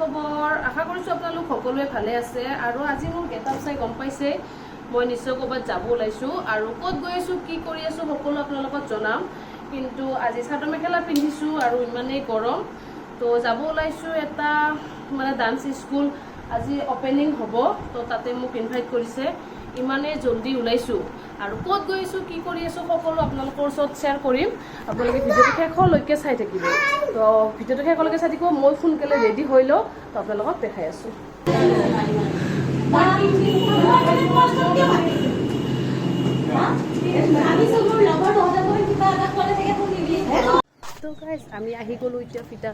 খবৰ আশা কৰিছোঁ আপোনালোক সকলোৱে ভালে আছে আৰু আজি মোৰ গেটআপ চাই গম পাইছে মই নিশ্চয় ক'ৰবাত যাব ওলাইছোঁ আৰু ক'ত গৈ আছোঁ কি কৰি আছোঁ সকলো আপোনালোকক জনাম কিন্তু আজি চাদৰ মেখেলা পিন্ধিছোঁ আৰু ইমানেই গৰম তো যাব ওলাইছোঁ এটা মানে ডান্স স্কুল আজি অপেনিং হ'ব তো তাতে মোক ইনভাইট কৰিছে ইমানেই জলদি ওলাইছোঁ আৰু ক'ত গৈ আছোঁ কি কৰি আছোঁ সকলো আপোনালোকৰ ওচৰত শ্বেয়াৰ কৰিম আপোনালোকে ভিডিঅ'টো শেষলৈকে চাই থাকিব তো ভিডিঅ'টো শেষলৈকে চাই থাকিব মই সোনকালে ৰেডি হৈ লওঁ তো আপোনালোকক দেখাই আছোঁ তো গাইজ আমি আহি গ'লোঁ এতিয়া ফিটা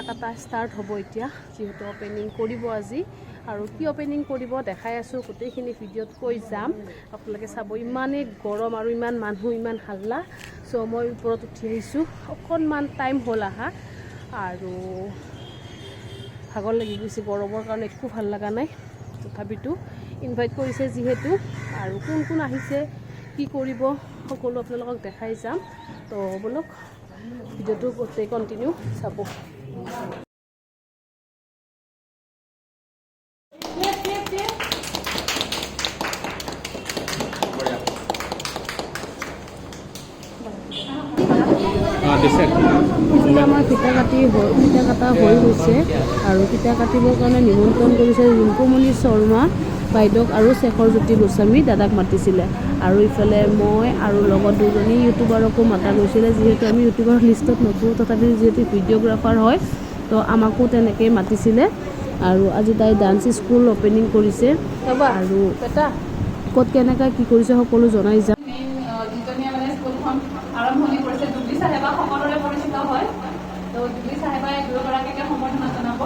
কাটা ষ্টাৰ্ট হ'ব এতিয়া যিহেতু অপেনিং কৰিব আজি আৰু কি অপেনিং কৰিব দেখাই আছোঁ গোটেইখিনি ভিডিঅ'ত কৈ যাম আপোনালোকে চাব ইমানেই গৰম আৰু ইমান মানুহ ইমান হাল্লা চ' মই ওপৰত উঠি আহিছোঁ অকণমান টাইম হ'ল আহা আৰু ভাগৰ লাগি গৈছে গৰমৰ কাৰণে একো ভাল লগা নাই তথাপিতো ইনভাইট কৰিছে যিহেতু আৰু কোন কোন আহিছে কি কৰিব সকলো আপোনালোকক দেখাই যাম তো বলক ভিডিঅ'টো গোটেই কণ্টিনিউ চাব আমাৰ ফিটা কাটা হৈ গৈছে আৰু ফিটা কাটিবৰ কাৰণে নিমন্ত্ৰণ কৰিছে ৰিংকুমণি শৰ্মা বাইদেউক আৰু শেখৰজ্যোতি গোস্বামী দাদাক মাতিছিলে আৰু ইফালে মই আৰু লগত দুজনী ইউটিউবাৰকো মাতা গৈছিলে যিহেতু আমি ইউটিউবৰ লিষ্টত নথোঁ তথাপি যিহেতু ভিডিঅ'গ্ৰাফাৰ হয় তো আমাকো তেনেকৈ মাতিছিলে আৰু আজি তাই ডান্স স্কুল অপেনিং কৰিছে আৰু ক'ত কেনেকৈ কি কৰিছে সকলো জনাই যাম আৰম্ভণি কৰিছে জুবলি চাহেবা সকলোৰে পৰিচিত হয় তো জুবলি চাহেবাই দুয়োগৰাকীকে সম্বৰ্ধনা জনাব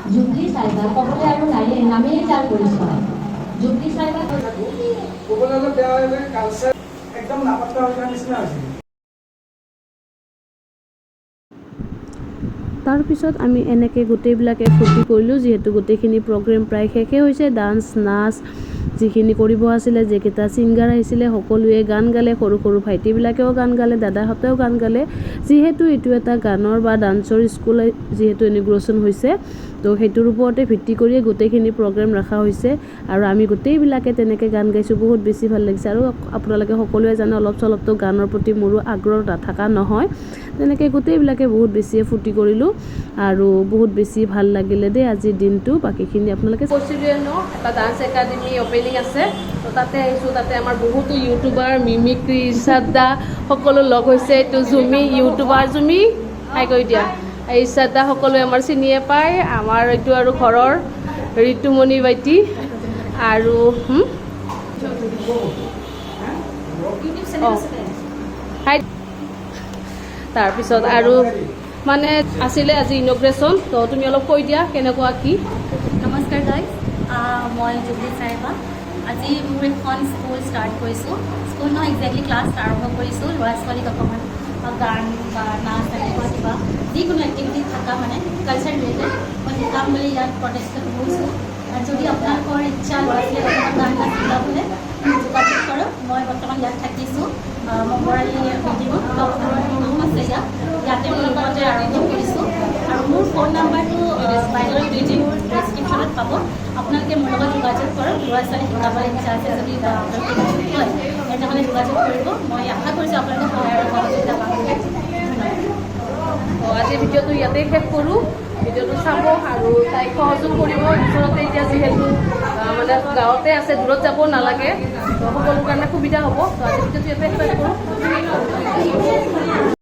জুবলি চাহেবা ক'বলৈ আৰু নামেই যাৰ পৰিচয় জুবলি চাহেবা ক'বলৈ বেয়া কালচাৰ একদম নাপাত্তা হৈ যোৱাৰ নিচিনা হৈছে তাৰপিছত আমি এনেকৈ গোটেইবিলাকে ফূৰ্তি কৰিলোঁ যিহেতু গোটেইখিনি প্ৰগ্ৰেম প্ৰায় শেষেই হৈছে ডান্স নাচ যিখিনি কৰিব আছিলে যিকেইটা ছিংগাৰ আহিছিলে সকলোৱে গান গালে সৰু সৰু ভাইটিবিলাকেও গান গালে দাদাহঁতেও গান গালে যিহেতু এইটো এটা গানৰ বা ডান্সৰ স্কুল যিহেতু ইনগ্ৰেশ্যন হৈছে তো সেইটোৰ ওপৰতে ভিত্তি কৰিয়ে গোটেইখিনি প্ৰগ্ৰেম ৰখা হৈছে আৰু আমি গোটেইবিলাকে তেনেকৈ গান গাইছোঁ বহুত বেছি ভাল লাগিছে আৰু আপোনালোকে সকলোৱে জানে অলপ চলপতো গানৰ প্ৰতি মোৰো আগ্ৰহ নাথাকা নহয় তেনেকৈ গোটেইবিলাকে বহুত বেছিয়ে ফূৰ্তি কৰিলোঁ আৰু বহুত বেছি ভাল লাগিলে দেই আজিৰ দিনটো বাকীখিনি আপোনালোকে কৈছিলোঁ ন এটা ডান্স একাডেমি অপেনিং আছে তো তাতে আহিছোঁ তাতে আমাৰ বহুতো ইউটিউবাৰ মিমিক্ৰি ইৰ্ষাদ দা সকলো লগ হৈছে এইটো জুমি ইউটিউবাৰ জুমি হাই কৈ দিয়া ইৰ্ষাদ দা সকলোৱে আমাৰ চিনিয়ে পায় আমাৰ এইটো আৰু ঘৰৰ ঋতুমণি বাইটি আৰু হাই তাৰপিছত আৰু মানে আছিলে আজি ইনগ্ৰেশ্যন তো তুমি অলপ কৈ দিয়া কেনেকুৱা কি নমস্কাৰ গাইজ মই জুবলি চাহেবা আজি মোৰ এখন স্কুল ষ্টাৰ্ট কৰিছোঁ স্কুল নহয় একজেক্টলি ক্লাছ আৰম্ভ কৰিছোঁ ল'ৰা ছোৱালীক অকণমান গান বা নাচ এনেকুৱা কিবা যিকোনো এক্টিভিটি থকা মানে কালচাৰ ৰিলেটেড মই শিকাম বুলি ইয়াত প্ৰটেষ্টত গৈছোঁ আৰু যদি আপোনালোকৰ ইচ্ছা ল'ৰা ছোৱালীক অকণমান গান শিকাবলৈ যোগাযোগ কৰক মই বৰ্তমান ইয়াত থাকিছোঁ মংগৰালী বিল্ডিঙত টপ ফ্ল'ৰত ৰুম আছে ইয়াতে মই লগতে আৰম্ভ কৰিছোঁ আৰু মোৰ ফোন নাম্বাৰটো বাইদেউৰ ভিডিঅ'ৰ ডেছক্ৰিপশ্যনত পাব আপোনালোকে মোৰ লগত যোগাযোগ কৰক ল'ৰা ছোৱালী শিকাবলৈ ইচ্ছা আছে যদি হয় তেনেহ'লে যোগাযোগ কৰিব মই আশা কৰিছোঁ আপোনালোকে সহায় আৰু সহযোগিতা পাব তো আজিৰ ভিডিঅ'টো ইয়াতেই শেষ কৰোঁ ভিডিঅ'টো চাব আৰু তাইক সহযোগ কৰিব ওচৰতে এতিয়া যিহেতু মানে গাঁৱতে আছে দূৰত যাব নালাগে তো সকলোৰ কাৰণে সুবিধা হ'ব তো আজিৰ ভিডিঅ'টো ইয়াতে শেষ কৰোঁ